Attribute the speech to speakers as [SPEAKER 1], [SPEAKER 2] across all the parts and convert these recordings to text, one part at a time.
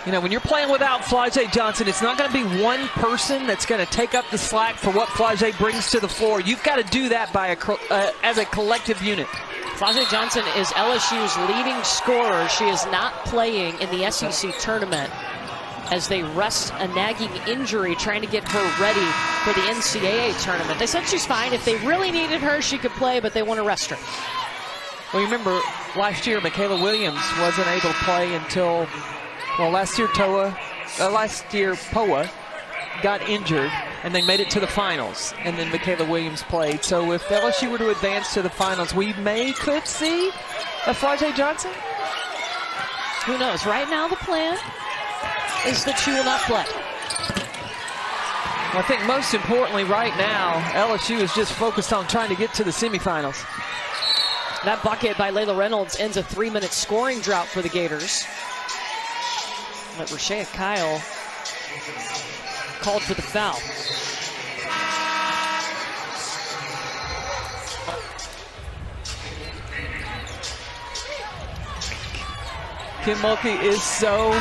[SPEAKER 1] You know, when you're playing without Flau'jae Johnson, it's not going to be one person that's going to take up the slack for what Flau'jae brings to the floor. You've got to do that by as a collective unit.
[SPEAKER 2] Flau'jae Johnson is LSU's leading scorer. She is not playing in the SEC tournament as they rest a nagging injury, trying to get her ready for the NCAA tournament. They said she's fine. If they really needed her, she could play, but they want to rest her.
[SPEAKER 1] Well, you remember last year, Michaela Williams wasn't able to play until, well, last year Poa got injured, and they made it to the finals, and then Michaela Williams played. So if LSU were to advance to the finals, we could see a Flau'jae Johnson.
[SPEAKER 2] Who knows? Right now, the plan is that she will not play.
[SPEAKER 1] Well, I think most importantly right now, LSU is just focused on trying to get to the semifinals.
[SPEAKER 2] That bucket by Layla Reynolds ends a 3-minute scoring drought for the Gators. But Rashea Kyle called for the foul.
[SPEAKER 1] Kim Mulkey is so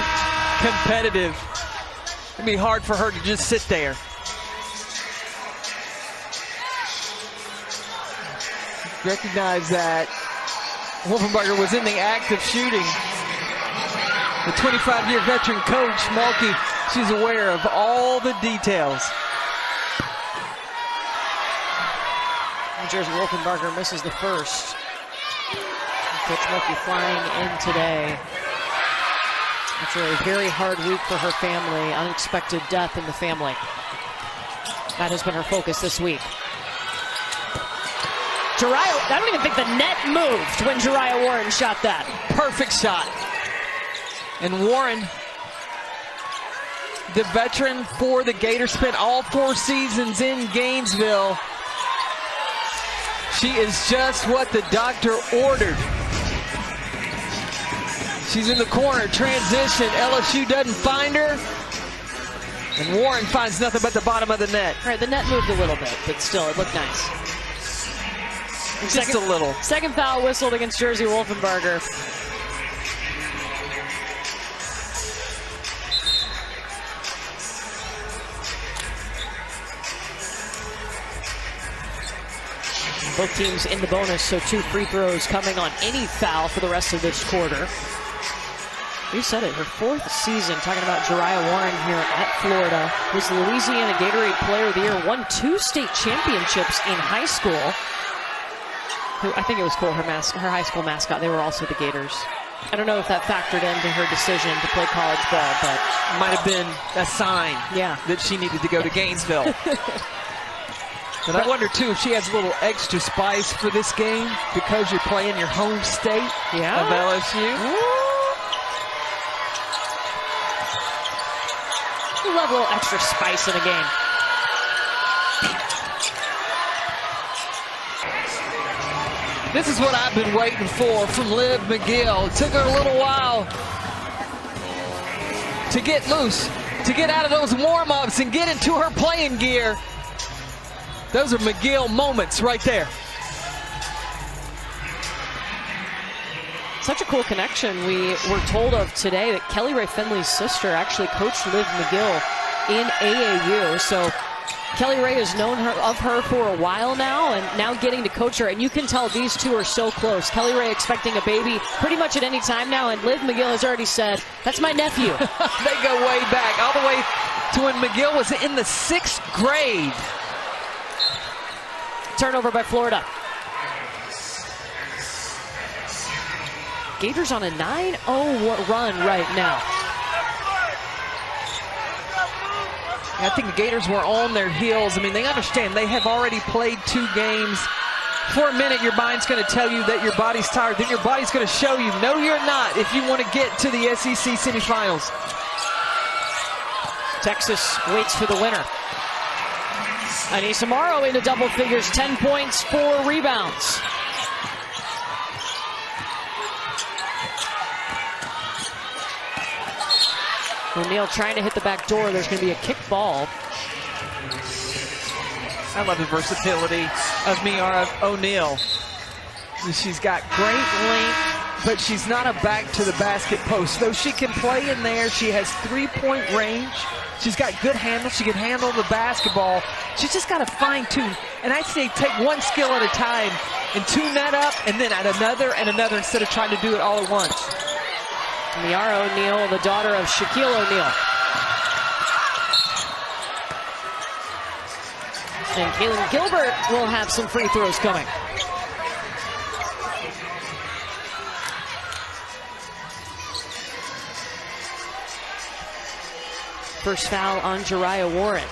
[SPEAKER 1] competitive. It'd be hard for her to just sit there. Recognize that Wolfenbarger was in the act of shooting. The 25-year veteran coach, Mulkey, she's aware of all the details.
[SPEAKER 2] New Jersey Wolfenbarger misses the first. Coach Mulkey flying in today. After a very hard week for her family, unexpected death in the family. That has been her focus this week. I don't even think the net moved when Jariah Warren shot that.
[SPEAKER 1] Perfect shot. And Warren, the veteran for the Gators, spent all 4 seasons in Gainesville. She is just what the doctor ordered. She's in the corner, transition. LSU doesn't find her. And Warren finds nothing but the bottom of the net.
[SPEAKER 2] Right, the net moved a little bit, but still, it looked nice.
[SPEAKER 1] Just a little.
[SPEAKER 2] Second foul whistled against Jersey Wolfenbarger. Both teams in the bonus, so 2 free throws coming on any foul for the rest of this quarter. You said it, her 4th season, talking about Jariah Warren here at Florida. Was the Louisiana Gatorade Player of the Year, won 2 state championships in high school. I think it was Cole, her high school mascot. They were also the Gators. I don't know if that factored into her decision to play college ball, but
[SPEAKER 1] might have been a sign that she needed to go to Gainesville. But I wonder, too, if she has a little extra spice for this game because you're playing your home state of LSU.
[SPEAKER 2] You love a little extra spice in a game.
[SPEAKER 1] This is what I've been waiting for from Liv McGill. It took her a little while to get loose, to get out of those warm-ups and get into her playing gear. Those are McGill moments right there.
[SPEAKER 2] Such a cool connection we were told of today that Kelly Rae Finley's sister actually coached Liv McGill in AAU. So Kelly Rae has known of her for a while now, and now getting to coach her, and you can tell these two are so close. Kelly Rae expecting a baby pretty much at any time now, and Liv McGill has already said, that's my nephew.
[SPEAKER 1] They go way back, all the way to when McGill was in the 6th grade.
[SPEAKER 2] Turnover by Florida. Gators on a 9-0 run right now.
[SPEAKER 1] I think the Gators were on their heels. I mean, they understand they have already played 2 games. For a minute, your mind's going to tell you that your body's tired. Then your body's going to show you, no, you're not, if you want to get to the SEC semifinals.
[SPEAKER 2] Texas waits for the winner. Anissa Morrow into double figures, 10 points, 4 rebounds. O'Neal trying to hit the back door. There's going to be a kick ball.
[SPEAKER 1] I love the versatility of Miara O'Neal. She's got great length, but she's not a back to the basket post. Though she can play in there, she has three-point range. She's got good handle. She can handle the basketball. She's just got to fine-tune. And I say take one skill at a time and tune that up, and then add another and another instead of trying to do it all at once.
[SPEAKER 2] Miara O'Neal, the daughter of Shaquille O'Neal. And Kaylin Gilbert will have some free throws coming. First foul on Jariah Warren.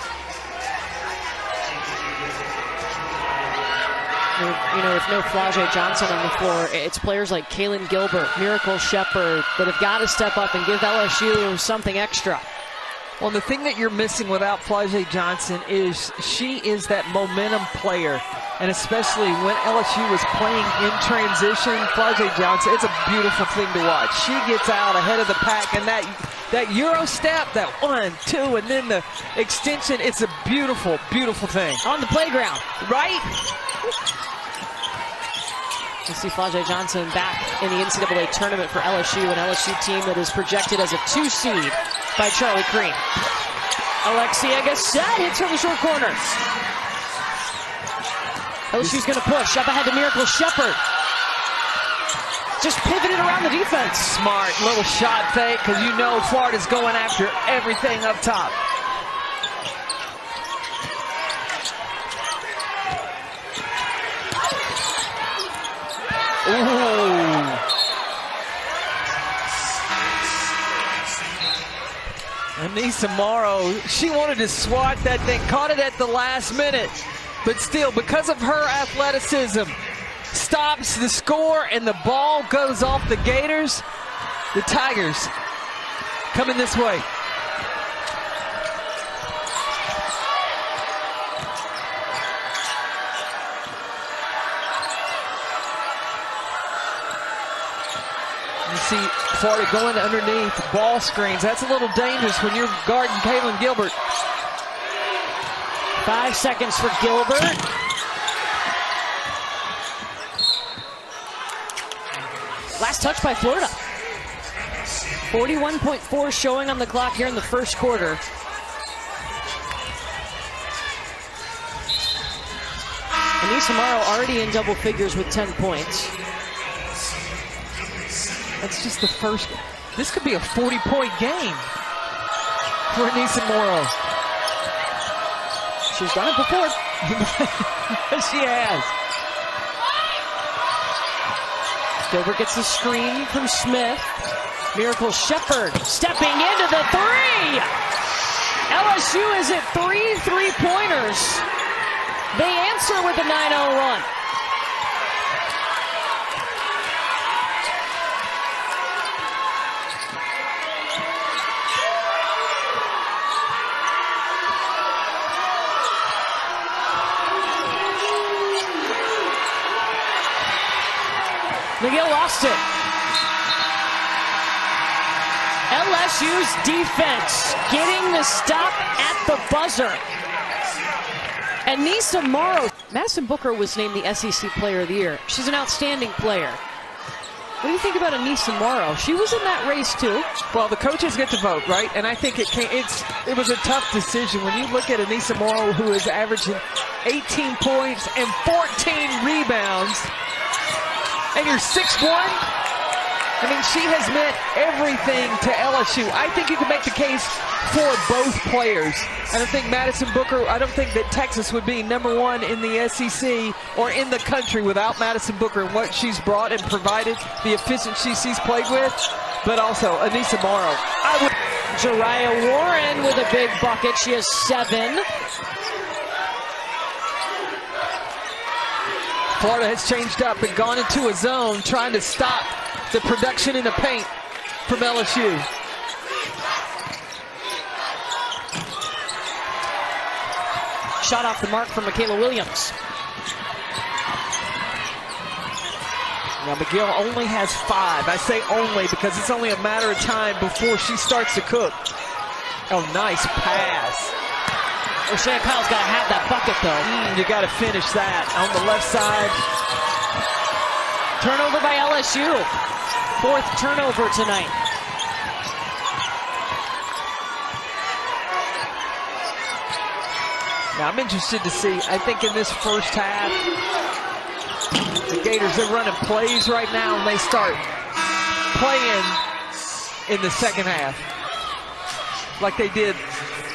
[SPEAKER 2] You know, with no Flau'jae Johnson on the floor, it's players like Kaylin Gilbert, Miracle Shepherd that have got to step up and give LSU something extra.
[SPEAKER 1] Well, the thing that you're missing without Flau'jae Johnson is she is that momentum player. And especially when LSU was playing in transition, Flau'jae Johnson, it's a beautiful thing to watch. She gets out ahead of the pack, and that Euro step, that 1, 2, and then the extension, it's a beautiful, beautiful thing.
[SPEAKER 2] On the playground.
[SPEAKER 1] Right?
[SPEAKER 2] You see Flau'jae Johnson back in the NCAA tournament for LSU, an LSU team that is projected as a 2 seed by Charlie Crean. Alexia Gasset hits from the short corner. LSU's going to push up ahead to Miracle Shepherd. Just pivoted around the defense.
[SPEAKER 1] Smart little shot fake, because you know Florida's going after everything up top. Ooh. Anissa Morrow, she wanted to swat that thing, caught it at the last minute, but still, because of her athleticism, stops the score and the ball goes off the Gators. The Tigers coming this way. You see Florida going underneath ball screens. That's a little dangerous when you're guarding Kaylin Gilbert.
[SPEAKER 2] 5 seconds for Gilbert. Last touch by Florida. 41.4 showing on the clock here in the first quarter. Anissa Morrow already in double figures with 10 points.
[SPEAKER 1] That's just the first. This could be a 40-point game for Anissa Morrow.
[SPEAKER 2] She's done it before.
[SPEAKER 1] She has.
[SPEAKER 2] Gilbert gets the screen from Smith. Miracle Shepherd stepping into the 3. LSU is at 3 3-pointers. They answer with a 9-0 run. McGill lost it. LSU's defense getting the stop at the buzzer. Anissa Morrow. Madison Booker was named the SEC Player of the Year. She's an outstanding player. What do you think about Anissa Morrow? She was in that race too.
[SPEAKER 1] Well, the coaches get to vote, right? And I think it was a tough decision. When you look at Anissa Morrow, who is averaging 18 points and 14 rebounds, and you're 6'1", I mean, she has meant everything to LSU. I think you can make the case for both players. I don't think Madison Booker, I don't think that Texas would be #1 in the SEC or in the country without Madison Booker and what she's brought and provided, the efficiency she's played with, but also Anissa Morrow.
[SPEAKER 2] Jariah Warren with a big bucket. She has 7.
[SPEAKER 1] Florida has changed up and gone into a zone trying to stop the production in the paint from LSU.
[SPEAKER 2] Shot off the mark from Michaela Williams.
[SPEAKER 1] Now McGill only has 5. I say only because it's only a matter of time before she starts to cook. Oh, nice pass.
[SPEAKER 2] O'Shea Kyle's got to have that bucket, though.
[SPEAKER 1] You got to finish that on the left side.
[SPEAKER 2] Turnover by LSU. fourth turnover tonight.
[SPEAKER 1] Now, I'm interested to see, I think in this first half, the Gators, they're running plays right now, and they start playing in the second half like they did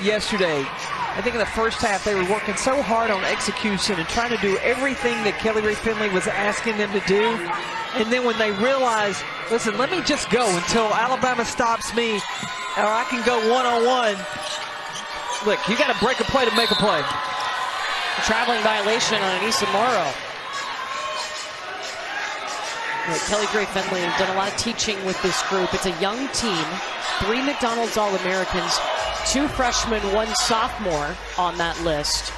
[SPEAKER 1] yesterday. I think in the first half, they were working so hard on execution and trying to do everything that Kelly Ray Finley was asking them to do. And then when they realized, listen, let me just go until Alabama stops me, or I can go one-on-one. Look, you got to break a play to make a play.
[SPEAKER 2] A traveling violation on Anissa Morrow. Kelly Ray Finley has done a lot of teaching with this group. It's a young team, 3 McDonald's All-Americans, 2 freshmen, 1 sophomore on that list.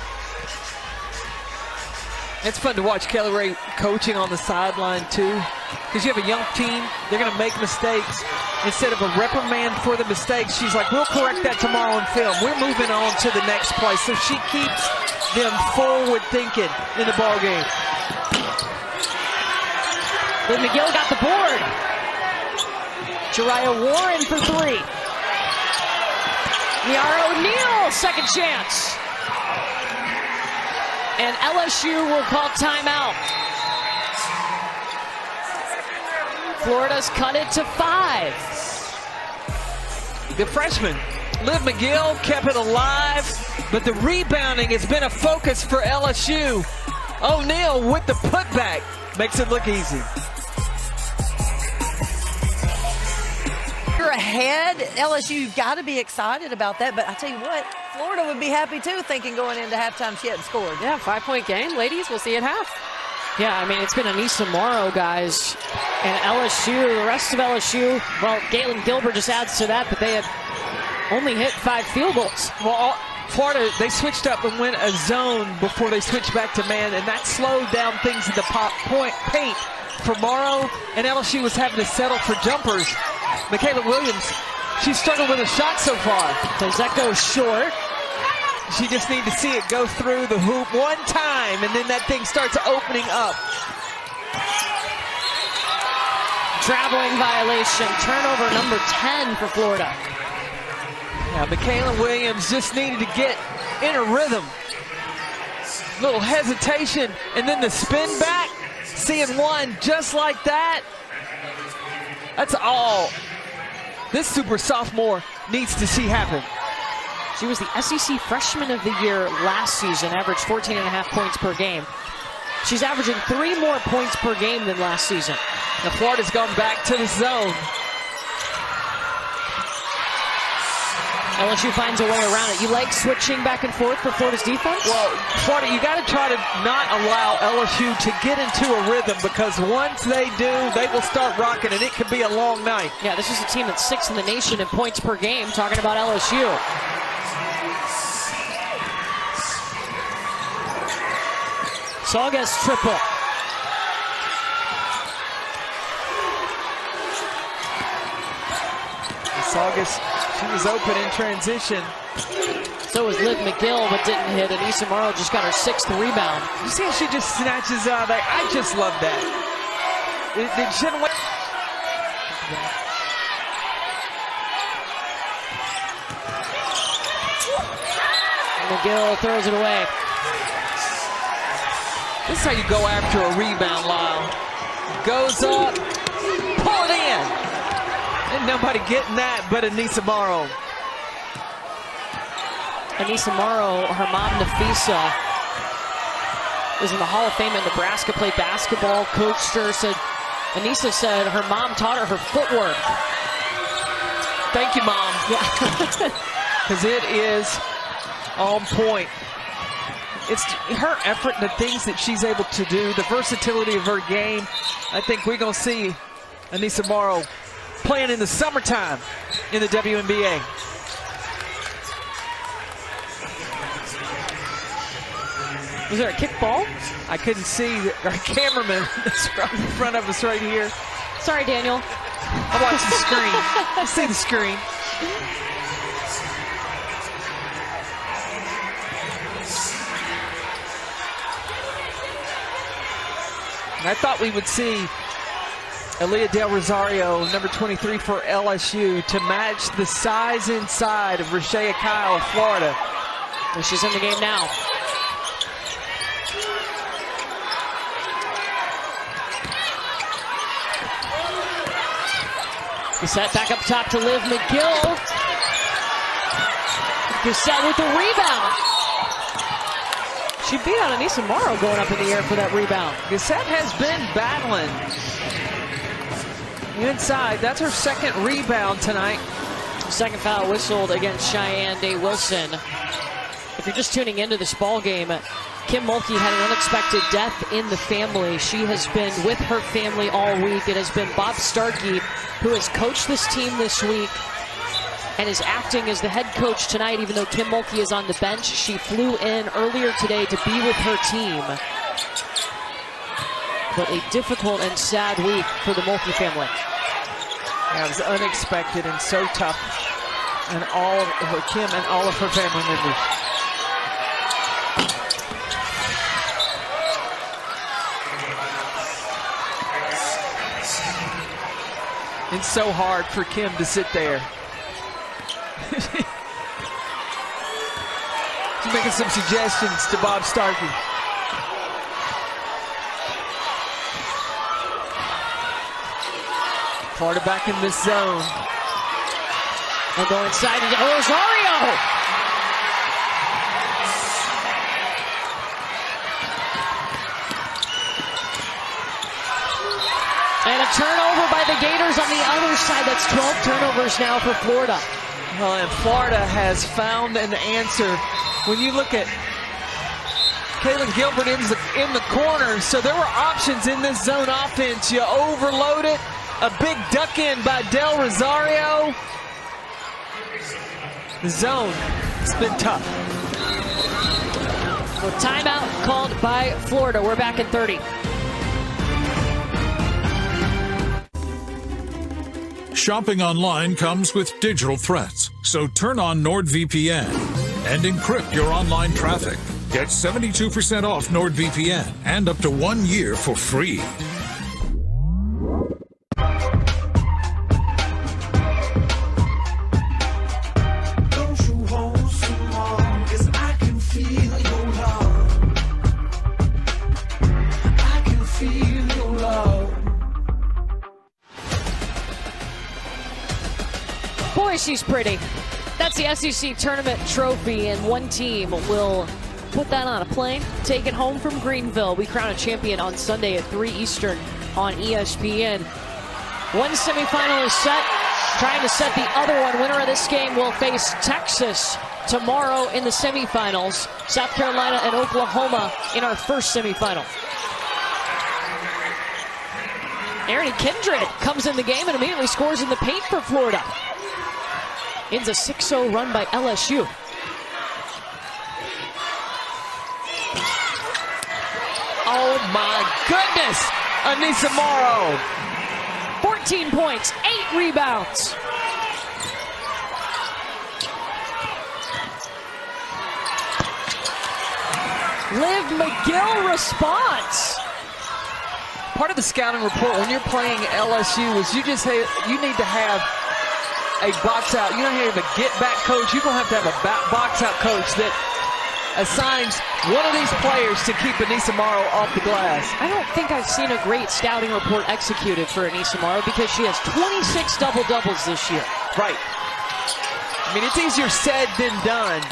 [SPEAKER 1] It's fun to watch Kelly Ray coaching on the sideline too, because you have a young team, they're going to make mistakes. Instead of a reprimand for the mistakes, she's like, we'll correct that tomorrow in film. We're moving on to the next play. So she keeps them forward thinking in the ball game.
[SPEAKER 2] But McGill got the board. Jariah Warren for 3. Niara O'Neal, second chance. And LSU will call timeout. Florida's cut it to 5.
[SPEAKER 1] The freshman, Liv McGill, kept it alive, but the rebounding has been a focus for LSU. O'Neal with the putback makes it look easy.
[SPEAKER 3] You're ahead. LSU, you've got to be excited about that. But I tell you what, Florida would be happy too, thinking going into halftime she hadn't scored.
[SPEAKER 4] Yeah, 5-point game, ladies. We'll see at half.
[SPEAKER 2] Yeah, I mean, it's been Anissa Morrow, guys. And LSU, the rest of LSU, well, Galen Gilbert just adds to that, but they had only hit 5 field goals.
[SPEAKER 1] Well, Florida, they switched up and went a zone before they switched back to man, and that slowed down things in the paint for Morrow, and LSU was having to settle for jumpers. Michaela Williams, she struggled with a shot so far.
[SPEAKER 2] Does that go short?
[SPEAKER 1] She just needs to see it go through the hoop one time, and then that thing starts opening up.
[SPEAKER 2] Traveling violation, turnover number 10 for Florida.
[SPEAKER 1] Now, Michaela Williams just needed to get in a rhythm. Little hesitation, and then the spin back. Seeing one just like that. That's all this super sophomore needs to see happen.
[SPEAKER 2] She was the SEC Freshman of the Year last season, averaged 14.5 points per game. She's averaging 3 more points per game than last season.
[SPEAKER 1] Now Florida's gone back to the zone.
[SPEAKER 2] LSU finds a way around it. You like switching back and forth for Florida's defense?
[SPEAKER 1] Well, Florida, you got to try to not allow LSU to get into a rhythm, because once they do, they will start rocking, and it could be a long night.
[SPEAKER 2] Yeah, this is a team that's 6th in the nation in points per game, talking about LSU. Saugus triple.
[SPEAKER 1] Saugus, she was open in transition.
[SPEAKER 2] So was Liv McGill, but didn't hit. Anissa Morrow just got her 6th rebound.
[SPEAKER 1] You see how she just snatches out there? I just love that. It shouldn't wait.
[SPEAKER 2] McGill throws it away.
[SPEAKER 1] This is how you go after a rebound, Lyle. Goes up, pull it in. Ain't nobody getting that but Anissa Morrow.
[SPEAKER 2] Anissa Morrow, her mom Nafisa, is in the Hall of Fame at Nebraska, played basketball, coached her, Anissa said her mom taught her footwork.
[SPEAKER 1] Thank you, Mom.
[SPEAKER 2] Yeah.
[SPEAKER 1] Because it is on point. It's her effort and the things that she's able to do, the versatility of her game. I think we're going to see Anissa Morrow playing in the summertime in the WNBA.
[SPEAKER 2] Was there a kickball?
[SPEAKER 1] I couldn't see. Our cameraman is right in front of us right here.
[SPEAKER 2] Sorry, Daniel.
[SPEAKER 1] I watched the screen. I see the screen. And I thought we would see Aaliyah Del Rosario, number 23 for LSU, to match the size inside of Rashea Kyle of Florida.
[SPEAKER 2] And she's in the game now. Cassette back up top to Liv McGill. Cassette with the rebound. She beat out Anissa Morrow going up in the air for that rebound.
[SPEAKER 1] Cassette has been battling inside. That's her second rebound tonight.
[SPEAKER 2] Second foul whistled against Cheyenne Day Wilson. If you're just tuning into this ball game, Kim Mulkey had an unexpected death in the family. She has been with her family all week. It has been Bob Starkey who has coached this team this week and is acting as the head coach tonight, even though Kim Mulkey is on the bench. She flew in earlier today to be with her team. But a difficult and sad week for the Mulkey family.
[SPEAKER 1] Yeah, it was unexpected and so tough, and all of her, Kim and all of her family members. It's so hard for Kim to sit there. She's making some suggestions to Bob Starkey. Florida back in this zone.
[SPEAKER 2] And go inside to Rosario. And a turnover by the Gators on the other side. That's 12 turnovers now for Florida.
[SPEAKER 1] Well, and Florida has found an answer. When you look at Kaylin Gilbert in the corner, so there were options in this zone offense. You overload it. A big duck in by Del Rosario. The zone, it's been tough.
[SPEAKER 2] Well, timeout called by Florida. We're back in 30.
[SPEAKER 5] Shopping online comes with digital threats, so turn on NordVPN and encrypt your online traffic. Get 72% off NordVPN and up to 1 year for free.
[SPEAKER 2] Boy, she's pretty. That's the SEC Tournament Trophy, and one team will put that on a plane, take it home from Greenville. We crown a champion on Sunday at 3 Eastern on ESPN. One semifinal is set, trying to set the other one. Winner of this game will face Texas tomorrow in the semifinals. South Carolina and Oklahoma in our first semifinal. Erin Kindred comes in the game and immediately scores in the paint for Florida. Ends a 6-0 run by LSU.
[SPEAKER 1] Oh my goodness! Anissa Morrow.
[SPEAKER 2] 14 points, 8 rebounds. Liv McGill responds.
[SPEAKER 1] Part of the scouting report when you're playing LSU is you need to have a box out. You don't have a get back coach. You're going to have a box out coach that assigns one of these players to keep Anissa Morrow off the glass.
[SPEAKER 2] I don't think I've seen a great scouting report executed for Anissa Morrow because she has 26 double-doubles this year.
[SPEAKER 1] Right. I mean, it's easier said than done.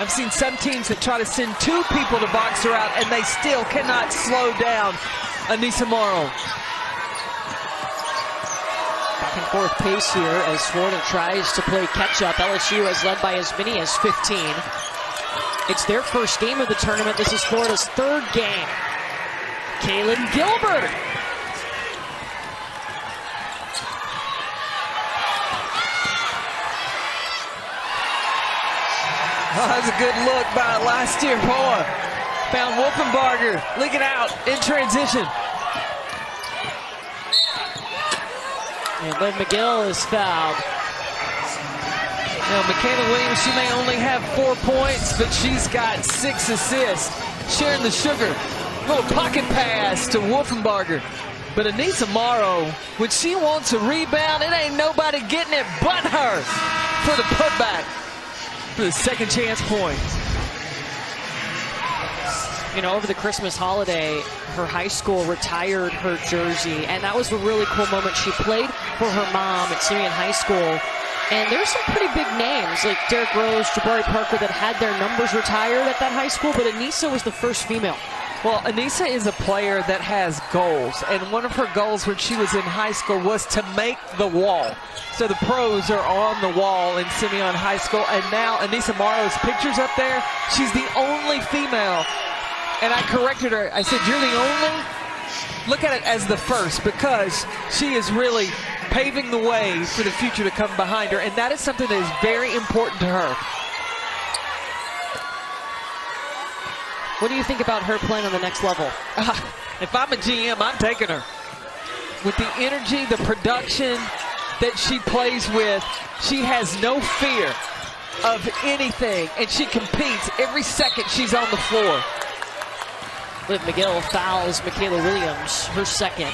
[SPEAKER 1] I've seen some teams that try to send 2 people to box her out, and they still cannot slow down Anissa Morrow.
[SPEAKER 2] Back and forth pace here as Florida tries to play catch-up. LSU has led by as many as 15. It's their first game of the tournament. This is Florida's 3rd game. Kaylin Gilbert.
[SPEAKER 1] Oh, that's a good look by last year boy. Found Wolfenbarger leaking out in transition.
[SPEAKER 2] And Liv McGill is fouled.
[SPEAKER 1] Now, Michaela Williams, she may only have 4 points, but she's got 6 assists. Sharing the sugar. Little pocket pass to Wolfenbarger. But Anissa Morrow, when she wants a rebound, it ain't nobody getting it but her for the putback for the second chance point.
[SPEAKER 2] You know, over the Christmas holiday, her high school retired her jersey, and that was a really cool moment. She played for her mom at Simeon High School, and there's some pretty big names like Derrick Rose, Jabari Parker that had their numbers retired at that high school, but Anissa was the first female.
[SPEAKER 1] Well, Anissa is a player that has goals, and one of her goals when she was in high school was to make the wall. So the pros are on the wall in Simeon High School, and now Anissa Morrow's picture's up there. She's the only female, and I corrected her. I said, you're the only? Look at it as the first, because she is really paving the way for the future to come behind her, and that is something that is very important to her.
[SPEAKER 2] What do you think about her playing on the next level?
[SPEAKER 1] If I'm a GM, I'm taking her. With the energy, the production that she plays with, she has no fear of anything, and she competes every second she's on the floor.
[SPEAKER 2] Liv McGill fouls Michaela Williams, her second.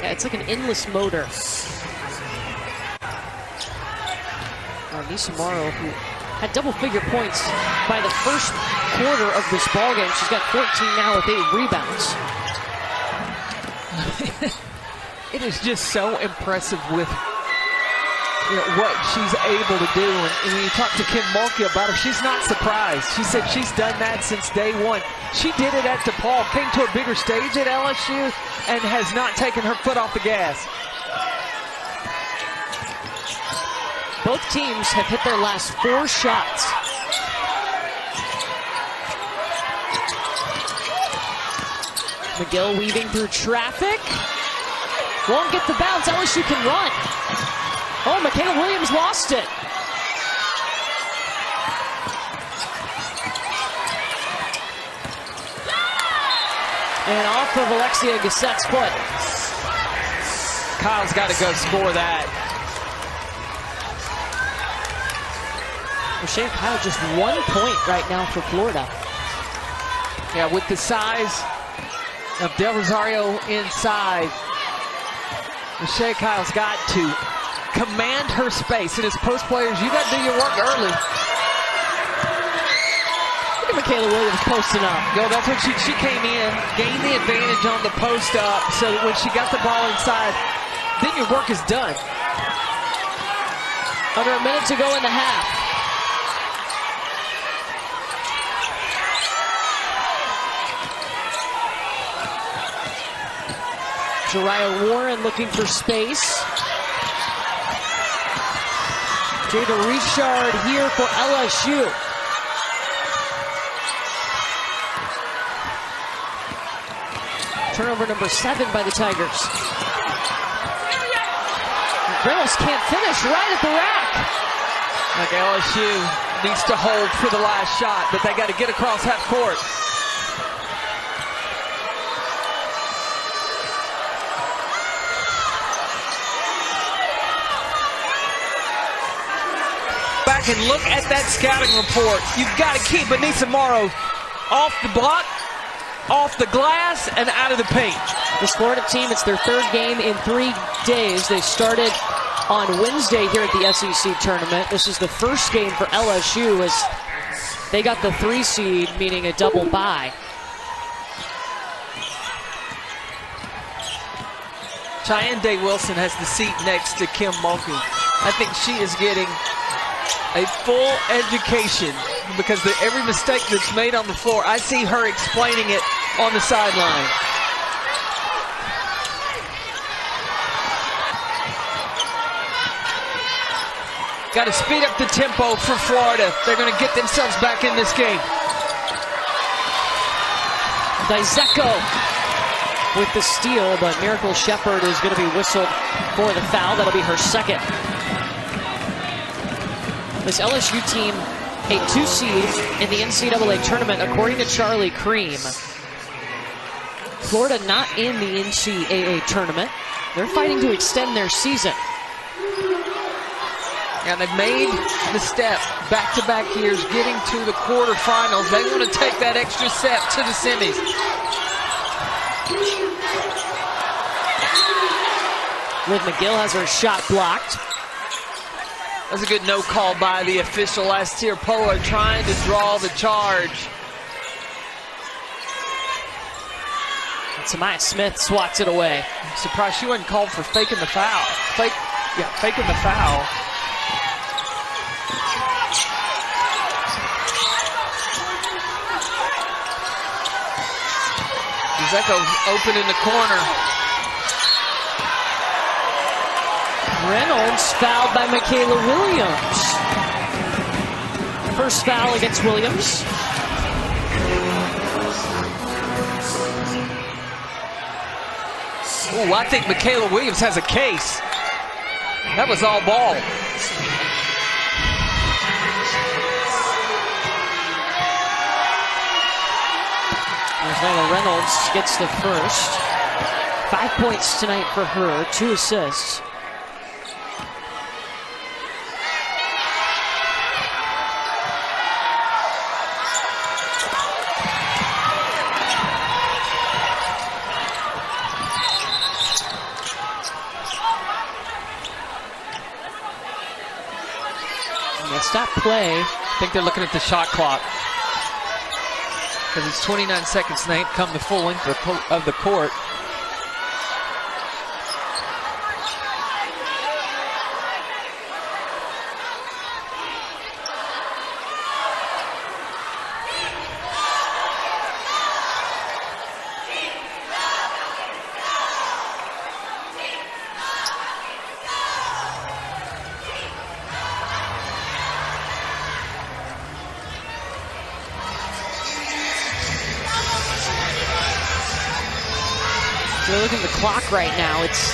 [SPEAKER 2] Yeah, it's like an endless motor. Anissa Morrow, who had double-figure points by the first quarter of this ballgame. She's got 14 now with 8 rebounds.
[SPEAKER 1] It is just so impressive with what she's able to do. And when you talk to Kim Mulkey about her, she's not surprised. She said she's done that since day one. She did it at DePaul, came to a bigger stage at LSU, and has not taken her foot off the gas.
[SPEAKER 2] Both teams have hit their last 4 shots. McGill weaving through traffic. Won't get the bounce. LSU can run. Oh, Michaela Williams lost it. And off of Alexia Gassette's foot.
[SPEAKER 1] Kyle's got to go score that.
[SPEAKER 2] Shane Kyle just 1 point right now for Florida.
[SPEAKER 1] Yeah, with the size of Del Rosario inside, Michelle Kyle's got to command her space. And as post players, you got to do your work early.
[SPEAKER 2] Look at Michaela Williams posting up.
[SPEAKER 1] Yo, that's what she came in, gained the advantage on the post up, so that when she got the ball inside, then your work is done.
[SPEAKER 2] Under a minute to go in the half. Jariah Warren looking for space. Jada Richard here for LSU. Turnover number 7 by the Tigers. Reynolds can't finish, right at the rack.
[SPEAKER 1] Like LSU needs to hold for the last shot, but they got to get across half court. Back and look at that scouting report. You've got to keep Anissa Morrow off the block, off the glass, and out of the paint.
[SPEAKER 2] This Florida team, it's their 3rd game in 3 days. They started on Wednesday here at the SEC tournament. This is the first game for LSU as they got the 3 seed, meaning a double bye.
[SPEAKER 1] Cheyenne Day Wilson has the seat next to Kim Mulkey. I think she is getting a full education because every mistake that's made on the floor, I see her explaining it on the sideline. Got to speed up the tempo for Florida. They're going to get themselves back in this game.
[SPEAKER 2] Dizeko with the steal, but Miracle Shepherd is going to be whistled for the foul. That'll be her second. This LSU team, a 2 seed in the NCAA tournament, according to Charlie Cream. Florida not in the NCAA tournament. They're fighting to extend their season.
[SPEAKER 1] And they've made the step back-to-back years, getting to the quarterfinals. They want to take that extra step to the semis.
[SPEAKER 2] Liv McGill has her shot blocked.
[SPEAKER 1] That's a good no call by the official. Last year, Pollard trying to draw the charge.
[SPEAKER 2] And Samaya Smith swats it away.
[SPEAKER 1] I'm surprised she wasn't called for faking the foul. Faking the foul. Zeko open in the corner.
[SPEAKER 2] Reynolds fouled by Michaela Williams. First foul against Williams.
[SPEAKER 1] Ooh, I think Michaela Williams has a case. That was all ball.
[SPEAKER 2] Layla Reynolds gets the first. 5 points tonight for her, 2 assists. And they stop play.
[SPEAKER 1] I think they're looking at the shot clock. Because it's 29 seconds and they ain't come the full length of the court.
[SPEAKER 2] We're looking at the clock right now. It's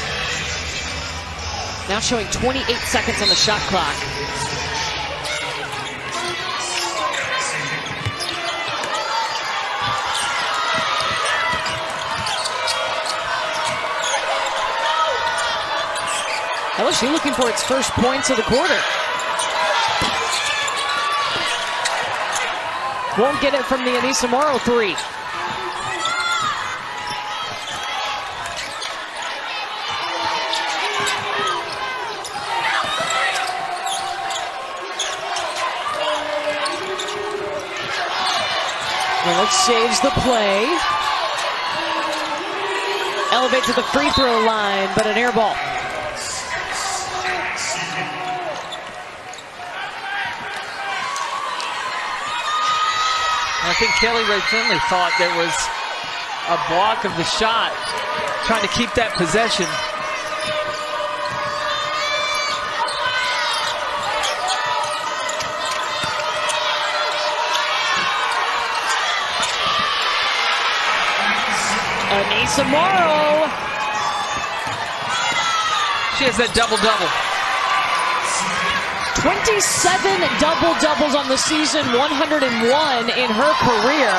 [SPEAKER 2] now showing 28 seconds on the shot clock. LSU looking for its first points of the quarter. Won't get it from the Anissa Morrow three. Reynolds saves the play. Elevate to the free throw line, but an air ball.
[SPEAKER 1] I think Kelly Ray Finley thought there was a block of the shot, trying to keep that possession.
[SPEAKER 2] Anissa Morrow.
[SPEAKER 1] She has that double-double.
[SPEAKER 2] 27 double-doubles on the season, 101 in her career.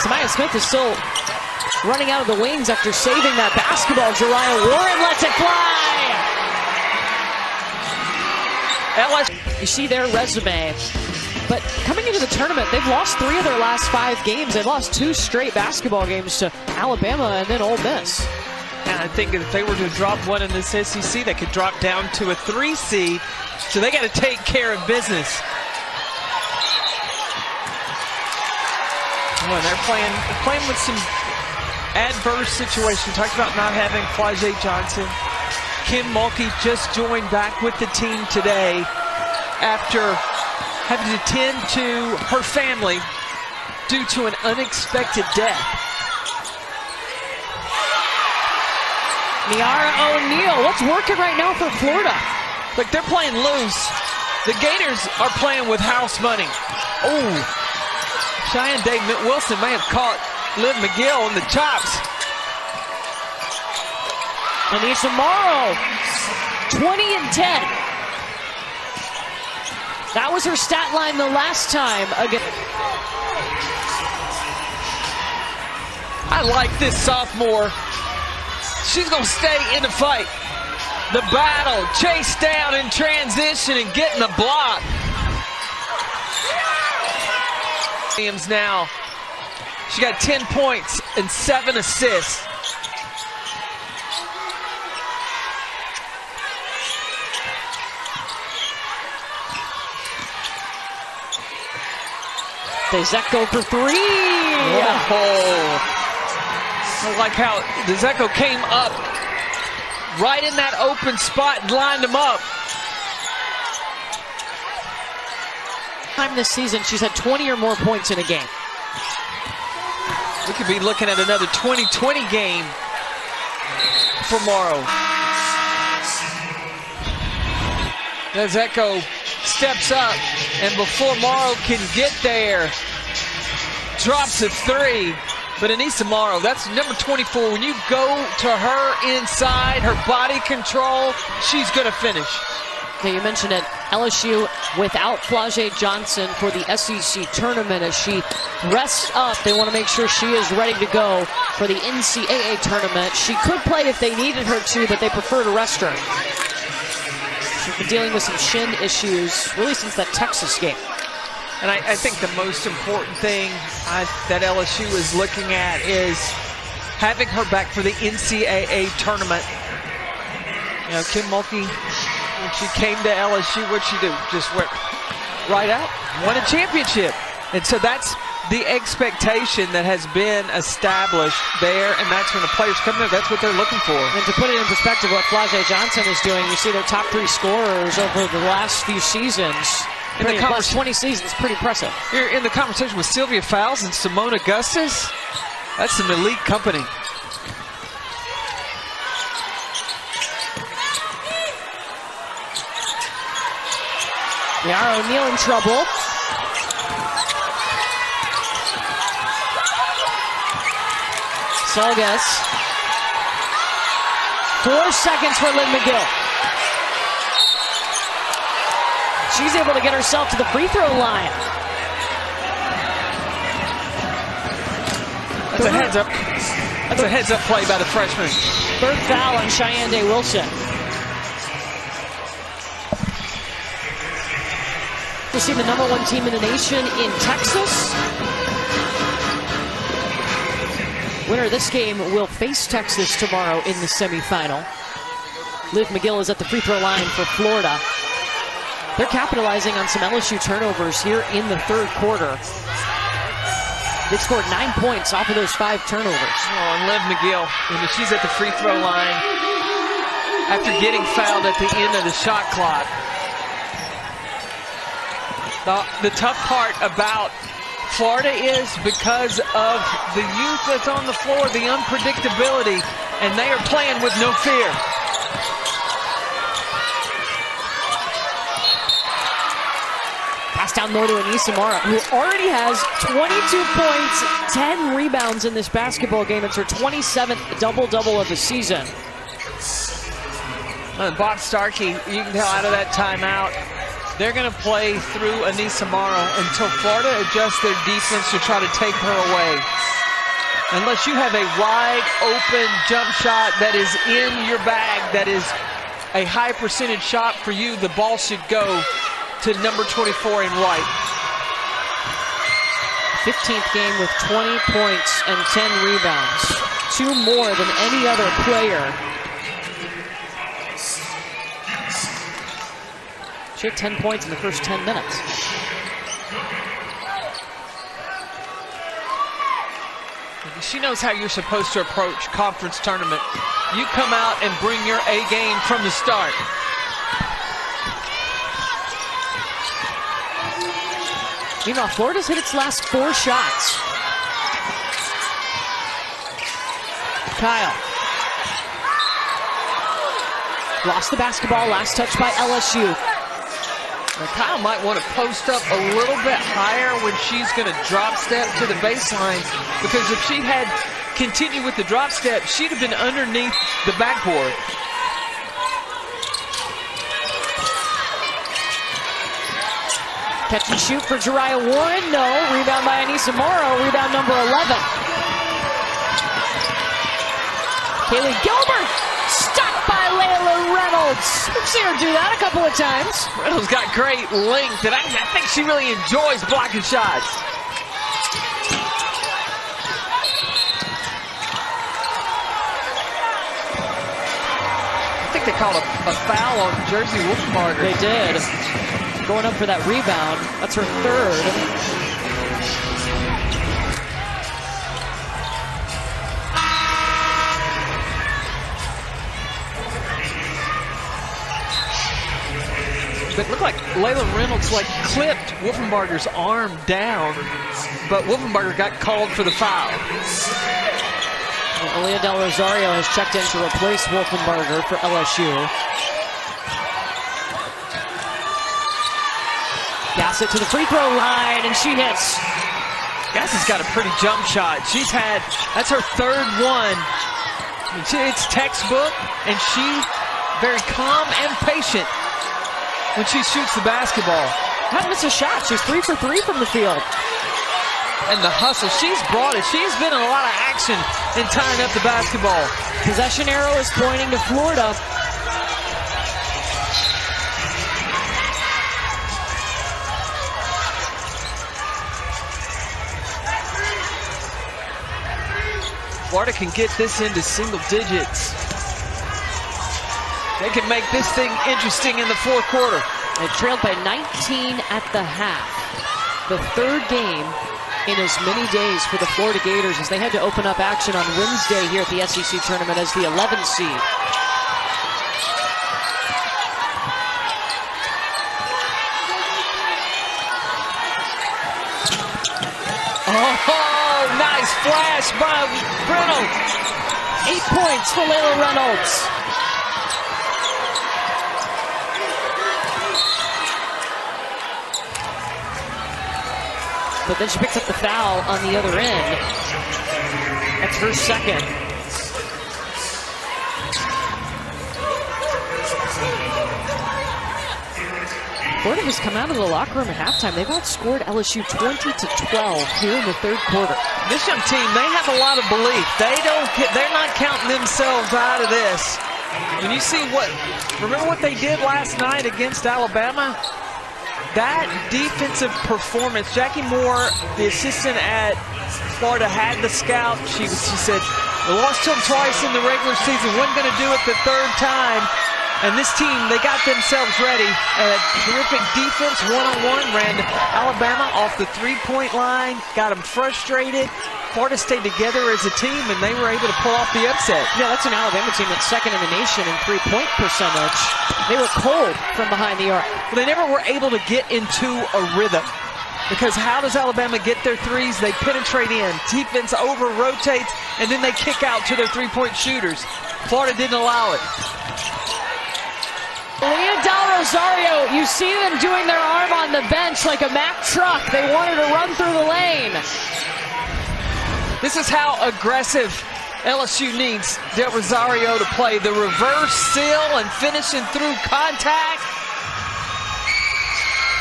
[SPEAKER 2] Samaya Smith is still running out of the wings after saving that basketball. Jariah Warren lets it fly. You see their resume. But coming into the tournament, they've lost 3 of their last 5 games. They've lost 2 straight basketball games to Alabama and then Ole Miss.
[SPEAKER 1] And I think if they were to drop one in this SEC, they could drop down to a 3 seed. So they got to take care of business. Well, they're playing with some adverse situation. Talked about not having Flajay Johnson. Kim Mulkey just joined back with the team today after having to tend to her family due to an unexpected death.
[SPEAKER 2] Niara O'Neal, what's working right now for Florida?
[SPEAKER 1] Look, they're playing loose. The Gators are playing with house money. Oh, Cheyenne Day Wilson may have caught Liv McGill in the chops.
[SPEAKER 2] Anissa Morrow, 20 and 10. That was her stat line the last time. Again.
[SPEAKER 1] I like this sophomore. She's going to stay in the fight. The battle, chase down in transition and getting the block. Williams now She got 10 points and 7 assists.
[SPEAKER 2] Dzeko for 3.
[SPEAKER 1] Oh. I like how Dzeko came up right in that open spot and lined him up.
[SPEAKER 2] Time this season, she's had 20 or more points in a game.
[SPEAKER 1] We could be looking at another 20-20 game for Morrow. Dzeko steps up, and before Morrow can get there, drops a 3. But Anissa Morrow, that's number 24. When you go to her inside, her body control, she's going to finish.
[SPEAKER 2] Okay, you mentioned it. LSU without Flau'jae Johnson for the SEC tournament as she rests up. They want to make sure she is ready to go for the NCAA tournament. She could play if they needed her to, but they prefer to rest her. She's been dealing with some shin issues really since that Texas game.
[SPEAKER 1] And I think the most important thing that LSU is looking at is having her back for the NCAA tournament. You know, Kim Mulkey, when she came to LSU, what'd she do? Just went right out, won a championship. And so that's the expectation that has been established there, and that's when the players come there, that's what they're looking for.
[SPEAKER 2] And to put it in perspective, what Flau'jae Johnson is doing, you see their top 3 scorers over the last few seasons. In the last 20 seasons, pretty impressive.
[SPEAKER 1] You're in the conversation with Sylvia Fowles and Simone Augustus. That's some elite company.
[SPEAKER 2] Yara O'Neal in trouble. Solgas. 4 seconds for Liv McGill. She's able to get herself to the free throw line.
[SPEAKER 1] That's a heads up. That's a heads up play by the freshman.
[SPEAKER 2] 3rd foul on Cheyenne Day Wilson. We'll see the #1 team in the nation in Texas. Winner of this game will face Texas tomorrow in the semifinal. Liv McGill is at the free throw line for Florida. They're capitalizing on some LSU turnovers here in the 3rd quarter. They've scored 9 points off of those 5 turnovers.
[SPEAKER 1] Oh, and Liv McGill, and she's at the free throw line after getting fouled at the end of the shot clock. The tough part about Florida is because of the youth that's on the floor, the unpredictability, and they are playing with no fear.
[SPEAKER 2] Pass down low to Anissa Morrow, who already has 22 points, 10 rebounds in this basketball game. It's her 27th double-double of the season.
[SPEAKER 1] Bob Starkey, you can tell out of that timeout, they're going to play through Anissa Morrow until Florida adjusts their defense to try to take her away. Unless you have a wide open jump shot that is in your bag, that is a high percentage shot for you, the ball should go to number 24 in white.
[SPEAKER 2] 15th game with 20 points and 10 rebounds. 2 more than any other player. She had 10 points in the first 10 minutes.
[SPEAKER 1] She knows how you're supposed to approach conference tournament. You come out and bring your A game from the start.
[SPEAKER 2] Meanwhile, Florida's hit its last 4 shots. Kyle. Lost the basketball, last touch by LSU.
[SPEAKER 1] Now, Kyle might want to post up a little bit higher when she's going to drop step to the baseline, because if she had continued with the drop step, she'd have been underneath the backboard.
[SPEAKER 2] Catch and shoot for Jariah Warren. No. Rebound by Anissa Morrow. Rebound number 11. Kaylee Gilbert. Stopped by Layla Reynolds. We've seen her do that a couple of times.
[SPEAKER 1] Reynolds got great length, and I think she really enjoys blocking shots. think they called a foul on Jersey Wolfenbarger.
[SPEAKER 2] They did. Going up for that rebound. That's her third.
[SPEAKER 1] It looked like Layla Reynolds clipped Wolfenbarger's arm down, but Wolfenbarger got called for the foul.
[SPEAKER 2] Well, Aaliyah Del Rosario has checked in to replace Wolfenbarger for LSU. Gassett to the free throw line, and she hits.
[SPEAKER 1] Gassett's got a pretty jump shot. That's her third one. It's textbook, and she very calm and patient when she shoots the basketball.
[SPEAKER 2] Not miss a shot. She's 3 for 3 from the field.
[SPEAKER 1] And the hustle, she's brought it. She's been in a lot of action in tying up the basketball.
[SPEAKER 2] Possession arrow is pointing to Florida.
[SPEAKER 1] Florida can get this into single digits. They can make this thing interesting in the fourth quarter.
[SPEAKER 2] They trailed by 19 at the half. The third game in as many days for the Florida Gators as they had to open up action on Wednesday here at the SEC tournament as the 11th seed.
[SPEAKER 1] Oh, nice flash by Reynolds.
[SPEAKER 2] 8 points for Layla Reynolds. But then she picks up the foul on the other end. That's her second. Florida has come out of the locker room at halftime. They've outscored LSU 20-12 here in the third quarter.
[SPEAKER 1] This young team, they have a lot of belief. They're not counting themselves out of this. When you see remember what they did last night against Alabama? That defensive performance, Jackie Moore, the assistant at Florida, had the scout. She said, they lost to them twice in the regular season, wasn't going to do it the third time. And this team, they got themselves ready. Terrific defense, one-on-one, ran Alabama off the three-point line, got them frustrated. Florida stayed together as a team, and they were able to pull off the upset.
[SPEAKER 2] Yeah, that's an Alabama team that's second in the nation in three-point percentage. They were cold from behind the arc.
[SPEAKER 1] But they never were able to get into a rhythm. Because how does Alabama get their threes? They penetrate in, defense over-rotates, and then they kick out to their three-point shooters. Florida didn't allow it.
[SPEAKER 2] Leah Del Rosario, you see them doing their arm on the bench like a Mack truck. They wanted to run through the lane.
[SPEAKER 1] This is how aggressive LSU needs Del Rosario to play. The reverse seal and finishing through contact.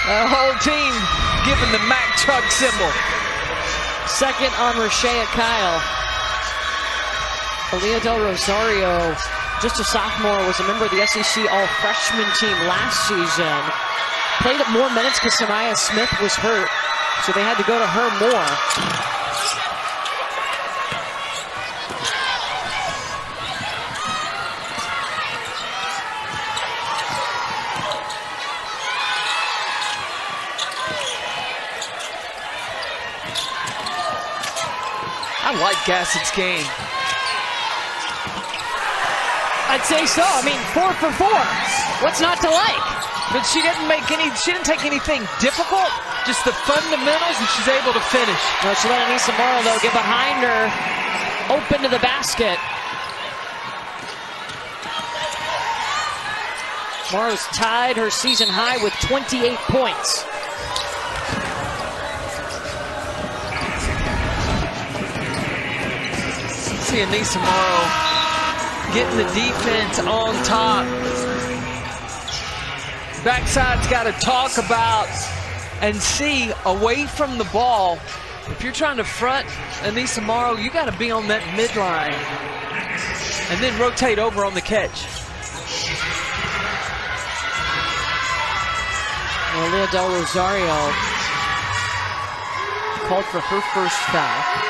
[SPEAKER 1] The whole team giving the Mack truck symbol.
[SPEAKER 2] Second on Rashea Kyle. Aaliyah Del Rosario, just a sophomore, was a member of the SEC All-Freshman team last season. Played up more minutes because Samaya Smith was hurt, so they had to go to her more.
[SPEAKER 1] I like Gassett's game.
[SPEAKER 2] I'd say so. I mean, 4 for 4. What's not to like?
[SPEAKER 1] But she didn't take anything difficult, just the fundamentals, and she's able to finish.
[SPEAKER 2] No, she let Anissa Morrow, though, get behind her, open to the basket. Morrow's tied her season high with 28 points.
[SPEAKER 1] See Anissa Morrow getting the defense on top. Backside's got to talk about and see away from the ball. If you're trying to front Anissa Morrow, you got to be on that midline and then rotate over on the catch.
[SPEAKER 2] Aaliyah Del Rosario called for her first foul.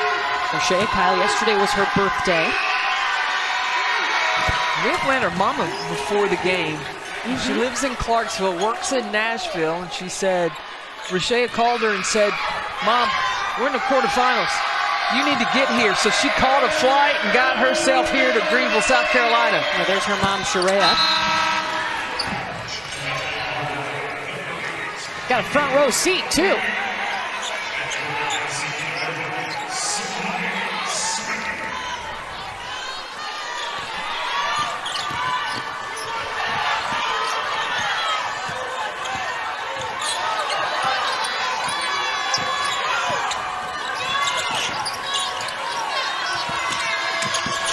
[SPEAKER 2] Rashea Kyle, yesterday was her birthday.
[SPEAKER 1] We met her mama before the game. She lives in Clarksville, works in Nashville, and she said, Rashea called her and said, Mom, we're in the quarterfinals. You need to get here. So she called a flight and got herself here to Greenville, South Carolina.
[SPEAKER 2] Well, there's her mom, Sharia. Got a front row seat, too.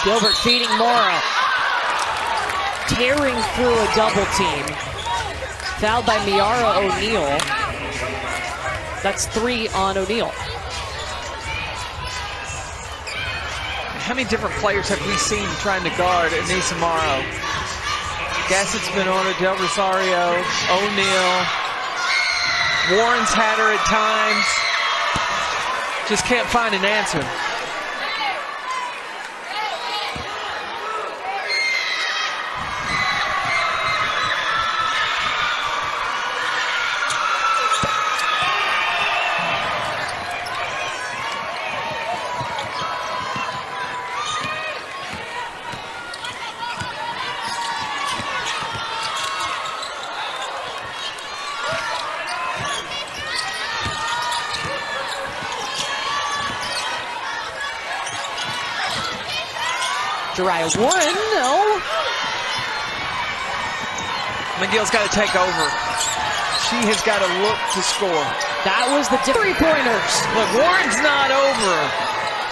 [SPEAKER 2] Gilbert feeding Morrow. Tearing through a double team. Fouled by Miara O'Neal. That's 3 on O'Neal.
[SPEAKER 1] How many different players have we seen trying to guard Anissa Morrow? Gassett's been on her, Del Rosario, O'Neal. Warren's had her at times. Just can't find an answer.
[SPEAKER 2] Jariah Warren, no.
[SPEAKER 1] McGill's got to take over. She has got to look to score.
[SPEAKER 2] That was the three-pointers.
[SPEAKER 1] Look, Warren's not over.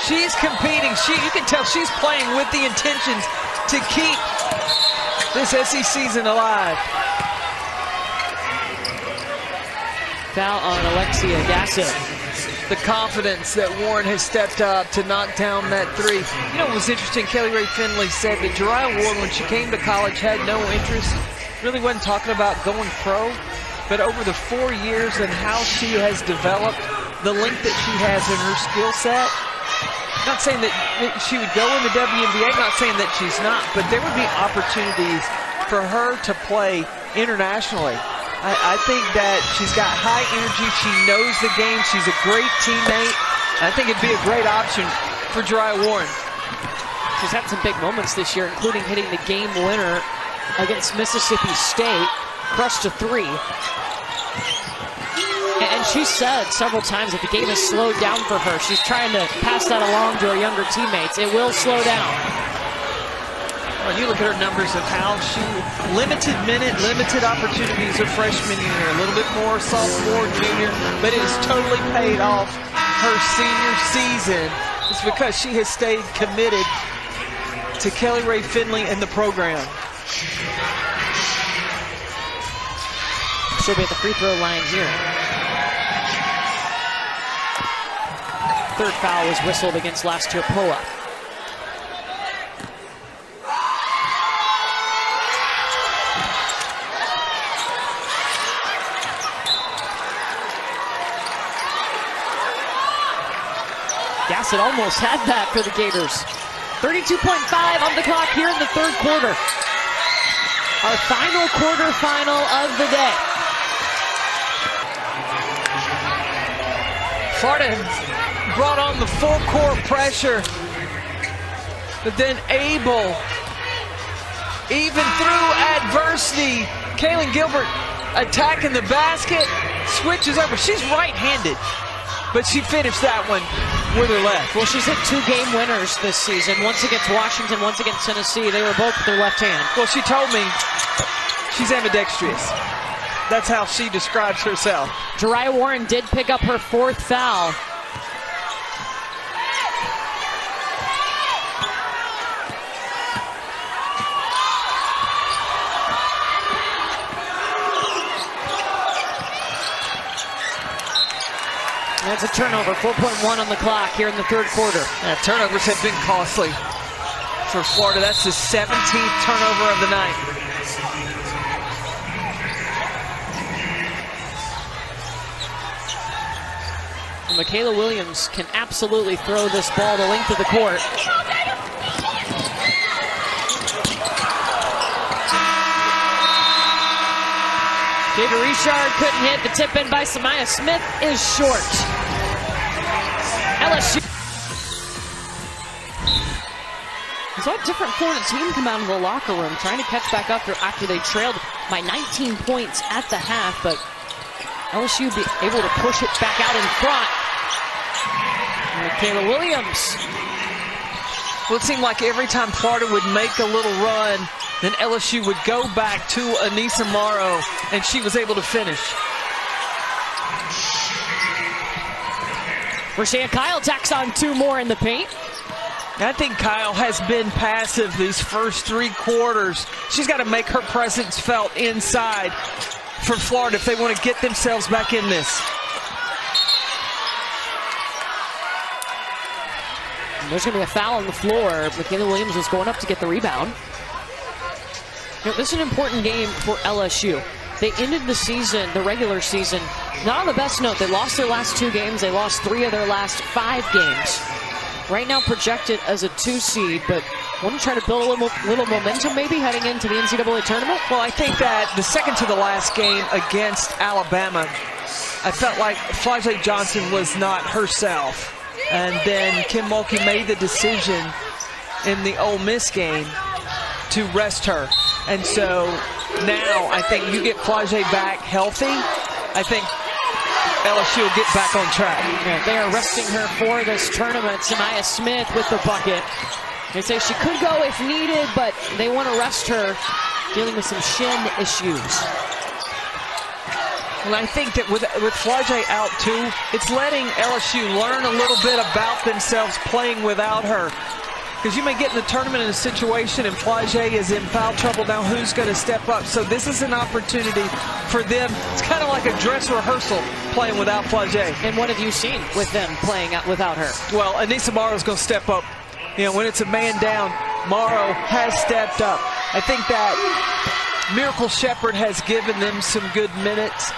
[SPEAKER 1] She's competing. You can tell she's playing with the intentions to keep this SEC season alive.
[SPEAKER 2] Foul on Alexia Gassett.
[SPEAKER 1] The confidence that Warren has stepped up to knock down that three. You know what was interesting? Kelly Rae Finley said that Jariah Warren, when she came to college, had no interest, really wasn't talking about going pro, but over the 4 years and how she has developed, the length that she has in her skill set, not saying that she would go in the WNBA, not saying that she's not, but there would be opportunities for her to play internationally. I think that she's got high energy. She knows the game. She's a great teammate. I think it'd be a great option for Jariah Warren.
[SPEAKER 2] She's had some big moments this year, including hitting the game winner against Mississippi State. Crushed a 3. And she said several times that the game has slowed down for her. She's trying to pass that along to her younger teammates. It will slow down.
[SPEAKER 1] Well, you look at her numbers of how she limited opportunities her freshman year, a little bit more sophomore, junior, but it has totally paid off her senior season. It's because she has stayed committed to Kelly Rae Finley and the program.
[SPEAKER 2] She'll be at the free throw line here. Third foul was whistled against last year Poa. Gassett almost had that for the Gators. 32.5 on the clock here in the third quarter. Our final quarterfinal of the day.
[SPEAKER 1] Florida brought on the full court pressure, but then able, even through adversity, Kaylin Gilbert attacking the basket, switches over. She's right-handed, but she finished that one with her left.
[SPEAKER 2] Well, she's hit 2 game winners this season, once against Washington, once against Tennessee. They were both with their left hand.
[SPEAKER 1] Well, she told me she's ambidextrous. That's how she describes herself.
[SPEAKER 2] Jariah Warren did pick up her 4th foul. That's a turnover, 4.1 on the clock here in the third quarter.
[SPEAKER 1] Yeah, turnovers have been costly for Florida. That's the 17th turnover of the night.
[SPEAKER 2] And Michaela Williams can absolutely throw this ball the length of the court. Jada Richard couldn't hit. The tip in by Samaya Smith is short. LSU. We saw a different Florida team come out of the locker room trying to catch back up after they trailed by 19 points at the half, but LSU be able to push it back out in front. And Michaela Williams.
[SPEAKER 1] Well, it seemed like every time Florida would make a little run, then LSU would go back to Anissa Morrow, and she was able to finish.
[SPEAKER 2] Rashea Kyle tacks on 2 more in the paint.
[SPEAKER 1] I think Kyle has been passive these first 3 quarters. She's got to make her presence felt inside for Florida if they want to get themselves back in this.
[SPEAKER 2] And there's going to be a foul on the floor. Michaela Williams was going up to get the rebound. You know, this is an important game for LSU. They ended the season, the regular season, not on the best note. They lost their last 2 games. They lost 3 of their last 5 games. Right now projected as a 2 seed, but want to try to build a little momentum maybe heading into the NCAA tournament?
[SPEAKER 1] Well, I think that the second to the last game against Alabama, I felt like Flau'jae Johnson was not herself. And then Kim Mulkey made the decision in the Ole Miss game to rest her. And so now I think you get Flau'jae back healthy, I think LSU will get back on track.
[SPEAKER 2] Yeah, they are resting her for this tournament. Samaya Smith with the bucket. They say she could go if needed, but they want to rest her, dealing with some shin issues.
[SPEAKER 1] And I think that with Flau'jae out too, it's letting LSU learn a little bit about themselves playing without her. Because you may get in the tournament in a situation and Flau'jae is in foul trouble. Now who's going to step up? So this is an opportunity for them. It's kind of like a dress rehearsal playing without Flau'jae.
[SPEAKER 2] And what have you seen with them playing out without her?
[SPEAKER 1] Well, Anissa Morrow's going to step up. You know, when it's a man down, Morrow has stepped up. I think that Miracle Shepherd has given them some good minutes.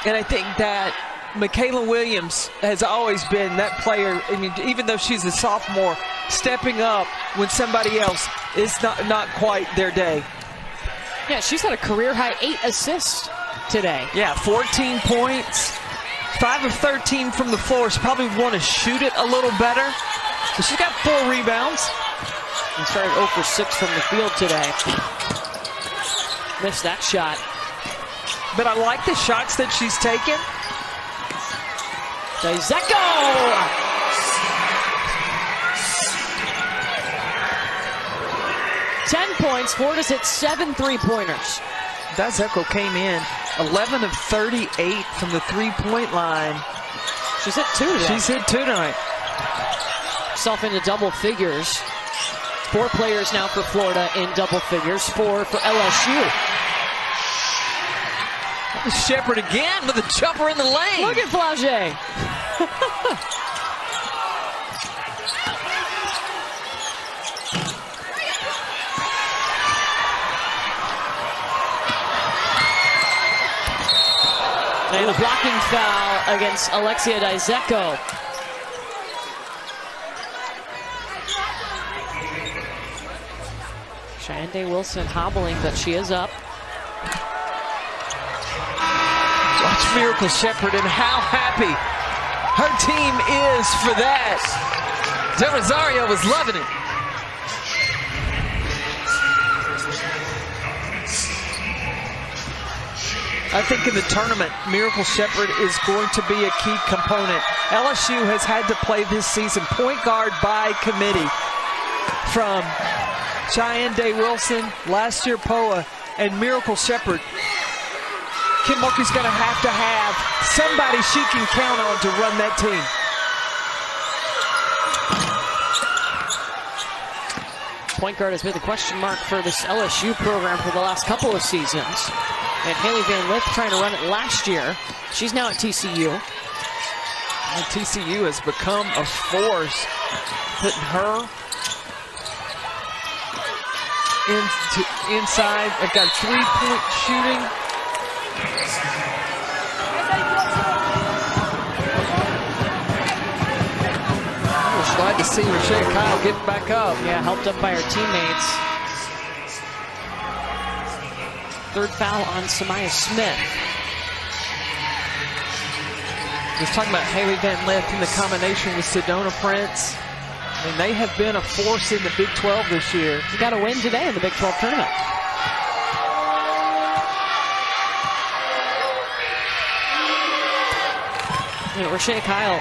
[SPEAKER 1] And I think that Michaela Williams has always been that player. I mean, even though she's a sophomore, stepping up when somebody else is not quite their day.
[SPEAKER 2] Yeah, she's had a career-high 8 assists today.
[SPEAKER 1] Yeah, 14 points, 5 of 13 from the floor. She probably want to shoot it a little better. But she's got 4 rebounds.
[SPEAKER 2] And started 0 for 6 from the field today. Missed that shot.
[SPEAKER 1] But I like the shots that she's taken.
[SPEAKER 2] Daizeko! 10 points. Florida's hit 7 3-pointers.
[SPEAKER 1] Daizeko came in 11 of 38 from the 3-point line.
[SPEAKER 2] She's hit 2 today.
[SPEAKER 1] She's hit 2 tonight.
[SPEAKER 2] Self into double figures. 4 players now for Florida in double figures. 4 for LSU.
[SPEAKER 1] Shepherd again with a jumper in the lane.
[SPEAKER 2] Look at Flau'jae. And a blocking foul against Alexia Daizeko. Cheyenne Day-Wilson hobbling, but she is up.
[SPEAKER 1] Watch Miracle Shepherd and how happy her team is for that. Del Rosario was loving it. I think in the tournament, Miracle Shepherd is going to be a key component. LSU has had to play this season point guard by committee from Cheyenne Day-Wilson, last year Poa, and Miracle Shepherd. Kim Mulkey's going to have somebody she can count on to run that team.
[SPEAKER 2] Point guard has been the question mark for this LSU program for the last couple of seasons. And Haley Van Lith trying to run it last year. She's now at TCU.
[SPEAKER 1] And TCU has become a force, putting her inside. They've got 3-point shooting. I was glad to see Rashea Kyle get back up.
[SPEAKER 2] Yeah, helped up by her teammates. Third foul on Samaya Smith.
[SPEAKER 1] Just talking about Haley Van Lith in the combination with Sedona Prince. I mean, they have been a force in the Big 12 this year.
[SPEAKER 2] You got a win today in the Big 12 tournament. You know, Rashay Kyle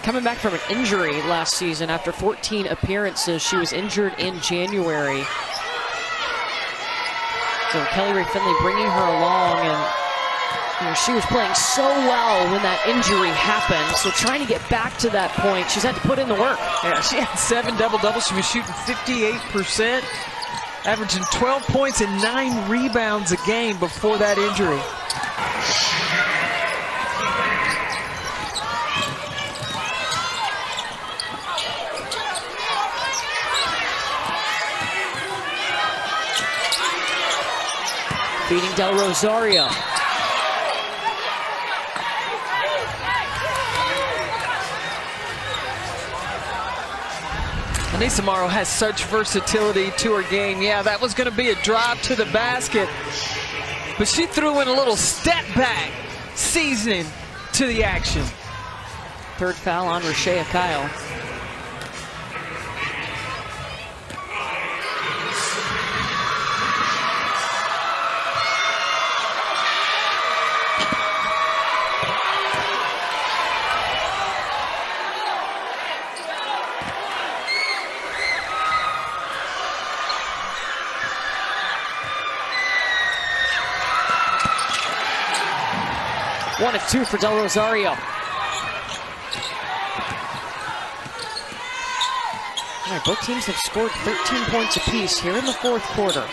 [SPEAKER 2] coming back from an injury last season after 14 appearances. She was injured in January. So Kelly Ray Finley bringing her along, and you know, she was playing so well when that injury happened. So trying to get back to that point, she's had to put in the work.
[SPEAKER 1] Yeah, she had 7 double-doubles. She was shooting 58%, averaging 12 points and 9 rebounds a game before that injury.
[SPEAKER 2] Feeding Del Rosario.
[SPEAKER 1] Anissa Morrow has such versatility to her game. Yeah, that was going to be a drive to the basket, but she threw in a little step back seasoning to the action.
[SPEAKER 2] Third foul on Rashay Kyle. One of two for Del Rosario. All right, both teams have scored 13 points apiece here in the fourth quarter.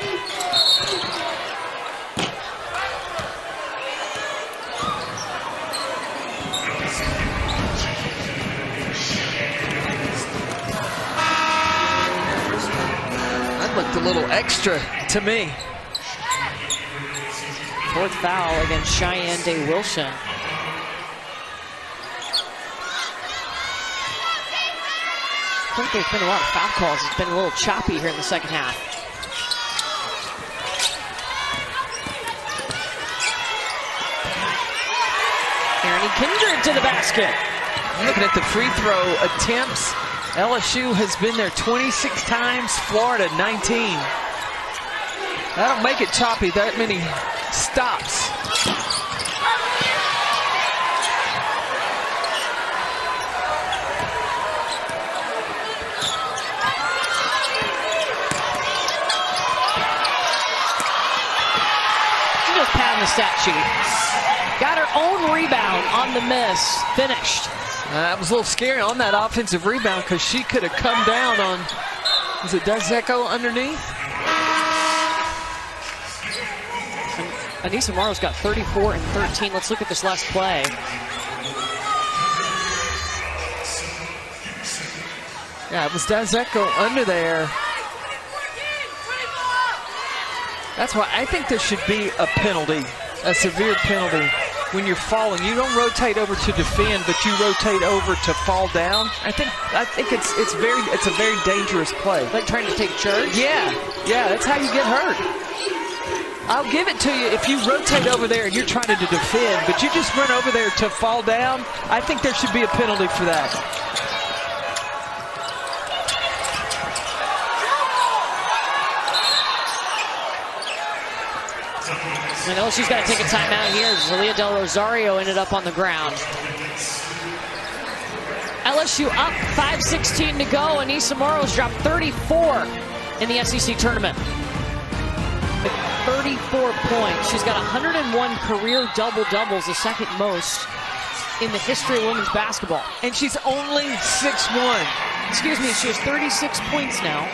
[SPEAKER 1] That looked a little extra to me.
[SPEAKER 2] Fourth foul against Cheyenne Day Wilson. I think there's been a lot of foul calls. It's been a little choppy here in the second half. Erin Kindred to the basket.
[SPEAKER 1] Looking at the free throw attempts, LSU has been there 26 times, Florida 19. That'll make it choppy, that many stops.
[SPEAKER 2] She just padding the stat sheet. Got her own rebound on the miss. Finished.
[SPEAKER 1] That was a little scary on that offensive rebound because she could have come down on, is it Dezeko underneath?
[SPEAKER 2] Anissa Morrow's got 34 and 13. Let's look at this last play.
[SPEAKER 1] Yeah, it was Dezeko under there. That's why I think there should be a penalty, a severe penalty. When you're falling, you don't rotate over to defend, but you rotate over to fall down. I think it's a very dangerous play.
[SPEAKER 2] Like trying to take charge?
[SPEAKER 1] Yeah, that's how you get hurt. I'll give it to you if you rotate over there and you're trying to defend, but you just run over there to fall down. I think there should be a penalty for that.
[SPEAKER 2] I know she's got to take a timeout here. Zalia Del Rosario ended up on the ground. LSU up, 5:16 to go. Anissa Morrow's dropped 34 in the SEC tournament. 34 points. She's got 101 career double-doubles, the second most in the history of women's basketball.
[SPEAKER 1] And she's only 6'1".
[SPEAKER 2] Excuse me, she has 36 points now.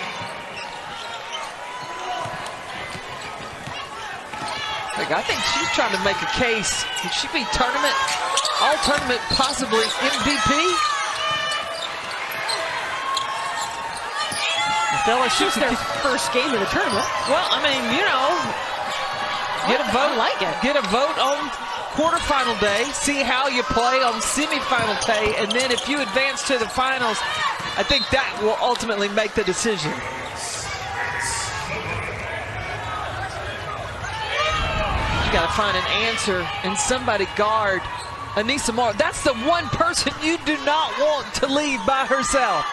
[SPEAKER 1] I think she's trying to make a case. Could she be tournament, all-tournament, possibly MVP?
[SPEAKER 2] LSU's their first game of the tournament.
[SPEAKER 1] Well, I mean, you know, get a vote.
[SPEAKER 2] I like it.
[SPEAKER 1] Get a vote on quarterfinal day. See how you play on semifinal day, and then if you advance to the finals, I think that will ultimately make the decision. You got to find an answer and somebody guard Anissa Morrow. That's the one person you do not want to leave by herself.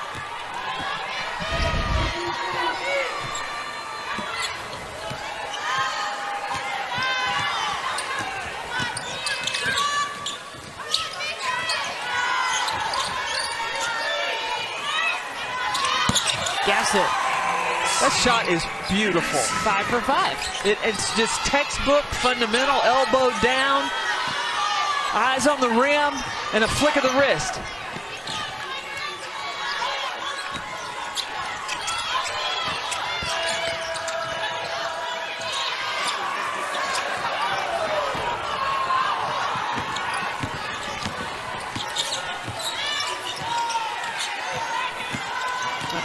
[SPEAKER 2] Gassett.
[SPEAKER 1] That shot is beautiful.
[SPEAKER 2] 5 for 5.
[SPEAKER 1] It's just textbook, fundamental, elbow down, eyes on the rim, and a flick of the wrist.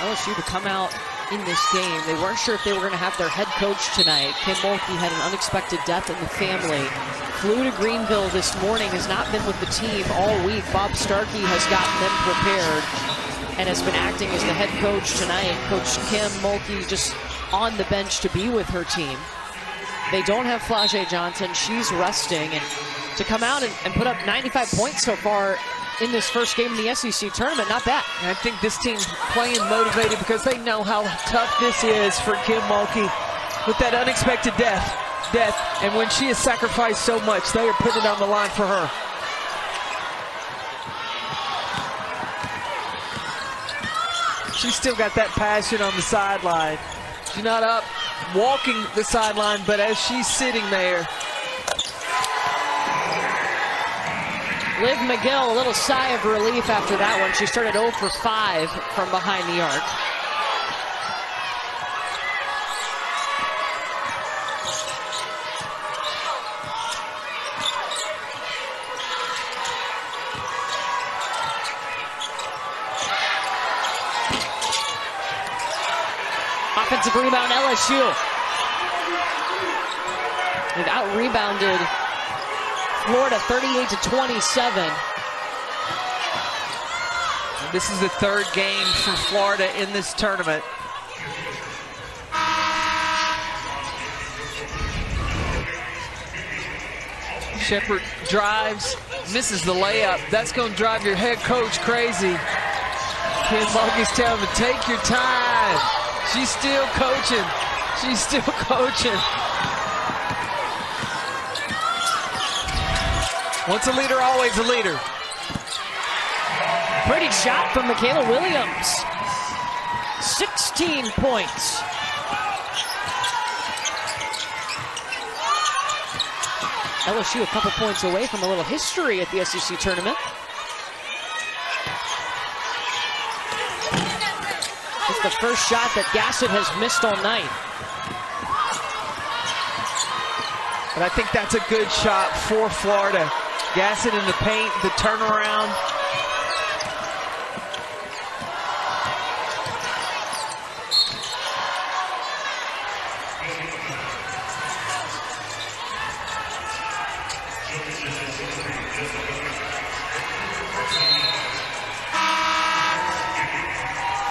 [SPEAKER 2] LSU to come out in this game. They weren't sure if they were going to have their head coach tonight. Kim Mulkey had an unexpected death in the family. Flew to Greenville this morning, has not been with the team all week. Bob Starkey has gotten them prepared and has been acting as the head coach tonight. Coach Kim Mulkey just on the bench to be with her team. They don't have Flau'jae Johnson. She's resting. And to come out and put up 95 points so far in this first game in the SEC tournament, not bad.
[SPEAKER 1] And I think this team's playing motivated because they know how tough this is for Kim Mulkey with that unexpected death. And when she has sacrificed so much, they are putting it on the line for her. She's still got that passion on the sideline. She's not up walking the sideline, but as she's sitting there.
[SPEAKER 2] Liv McGill, a little sigh of relief after that one. She started 0 for 5 from behind the arc. Offensive rebound, LSU. They've out-rebounded Florida 38-27.
[SPEAKER 1] This is the third game for Florida in this tournament. Shepherd drives, misses the layup. That's going to drive your head coach crazy. Kim Mulkey's telling him to take your time. She's still coaching. She's still coaching. Once a leader, always a leader.
[SPEAKER 2] Pretty shot from Michaela Williams. 16 points. LSU a couple points away from a little history at the SEC tournament. It's the first shot that Gassett has missed all night.
[SPEAKER 1] But I think that's a good shot for Florida. Gassett in the paint, the turnaround.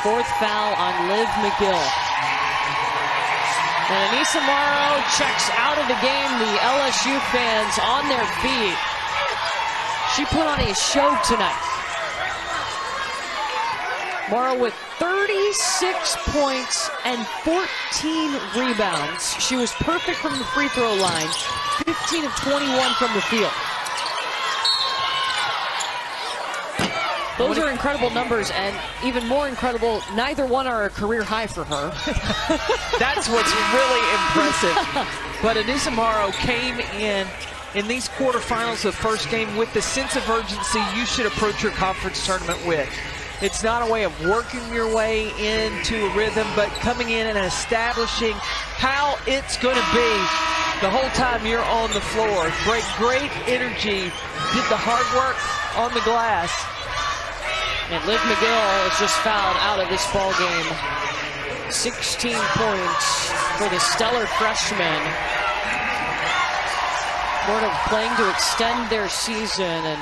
[SPEAKER 2] Fourth foul on Liv McGill. And Anissa Morrow checks out of the game. The LSU fans on their feet. She put on a show tonight. Morrow with 36 points and 14 rebounds. She was perfect from the free throw line, 15 of 21 from the field. Those are incredible numbers, and even more incredible, neither one are a career high for her.
[SPEAKER 1] That's what's really impressive. But Anissa Morrow came in these quarterfinals of first game with the sense of urgency you should approach your conference tournament with. It's not a way of working your way into a rhythm, but coming in and establishing how it's going to be the whole time you're on the floor. Great energy, did the hard work on the glass.
[SPEAKER 2] And Liv McGill is just fouled out of this ball game. 16 points for the stellar freshman. Florida playing to extend their season, and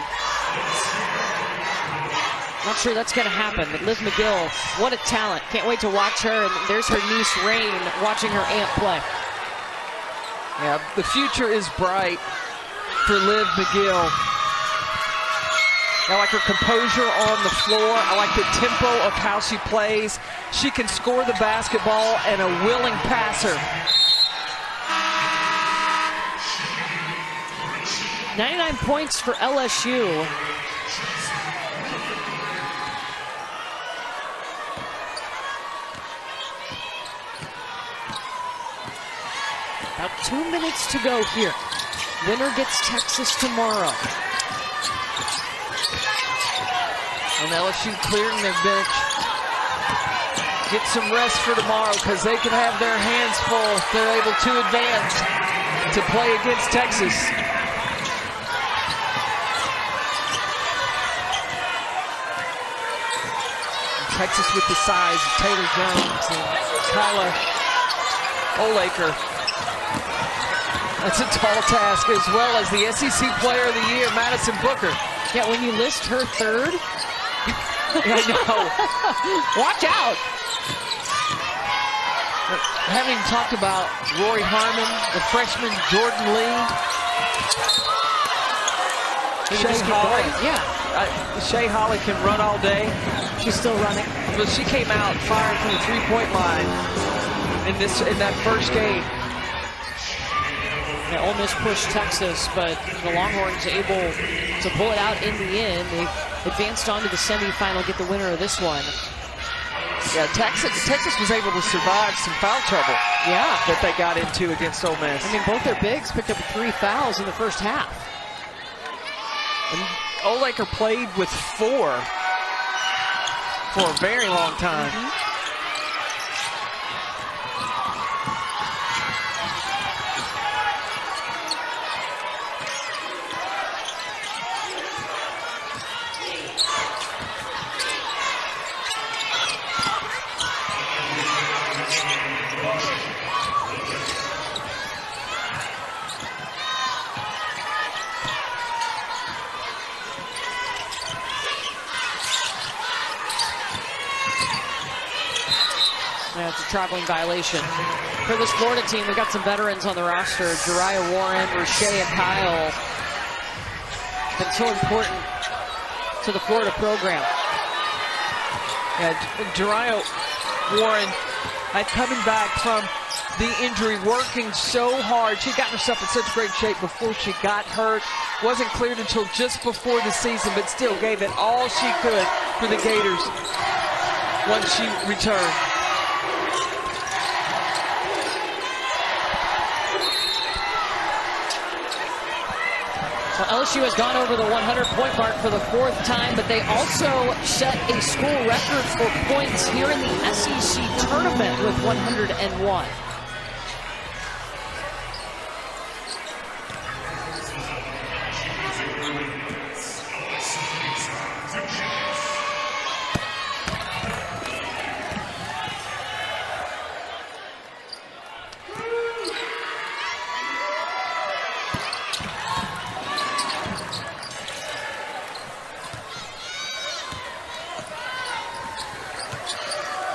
[SPEAKER 2] not sure that's going to happen. But Liv McGill, what a talent. Can't wait to watch her. And there's her niece, Rain, watching her aunt play.
[SPEAKER 1] Yeah, the future is bright for Liv McGill. I like her composure on the floor. I like the tempo of how she plays. She can score the basketball and a willing passer.
[SPEAKER 2] 99 points for LSU. About 2 minutes to go here. Winner gets Texas tomorrow.
[SPEAKER 1] And LSU clearing their bench. Get some rest for tomorrow because they can have their hands full if they're able to advance to play against Texas. Texas with the size of Taylor Jones and Kyla Olaker. That's a tall task, as well as the SEC Player of the Year, Madison Booker.
[SPEAKER 2] Yeah, when you list her third,
[SPEAKER 1] I know.
[SPEAKER 2] watch out.
[SPEAKER 1] Having talked about Rory Harmon, the freshman Jordan Lee, Shea Holly.
[SPEAKER 2] Yeah.
[SPEAKER 1] Shea Holly can run all day.
[SPEAKER 2] She's still running.
[SPEAKER 1] But she came out firing from the three-point line in that first game.
[SPEAKER 2] Yeah, Ole Miss pushed Texas, but the Longhorns able to pull it out in the end. They advanced on to the semifinal, get the winner of this one.
[SPEAKER 1] Yeah, Texas was able to survive some foul trouble.
[SPEAKER 2] Yeah.
[SPEAKER 1] That they got into against Ole Miss.
[SPEAKER 2] I mean, both their bigs picked up 3 fouls in the first half.
[SPEAKER 1] And Olaker played with 4 for a very long time.
[SPEAKER 2] Yeah, it's a traveling violation. For this Florida team, we got some veterans on the roster. Jariah Warren, Rashay, and Kyle. Been so important to the Florida program.
[SPEAKER 1] Yeah, Jariah Warren, coming back from the injury, working so hard. She'd gotten herself in such great shape before she got hurt. Wasn't cleared until just before the season, but still gave it all she could for the Gators once she returned.
[SPEAKER 2] Well, LSU has gone over the 100-point mark for the 4th time, but they also set a school record for points here in the SEC tournament with 101.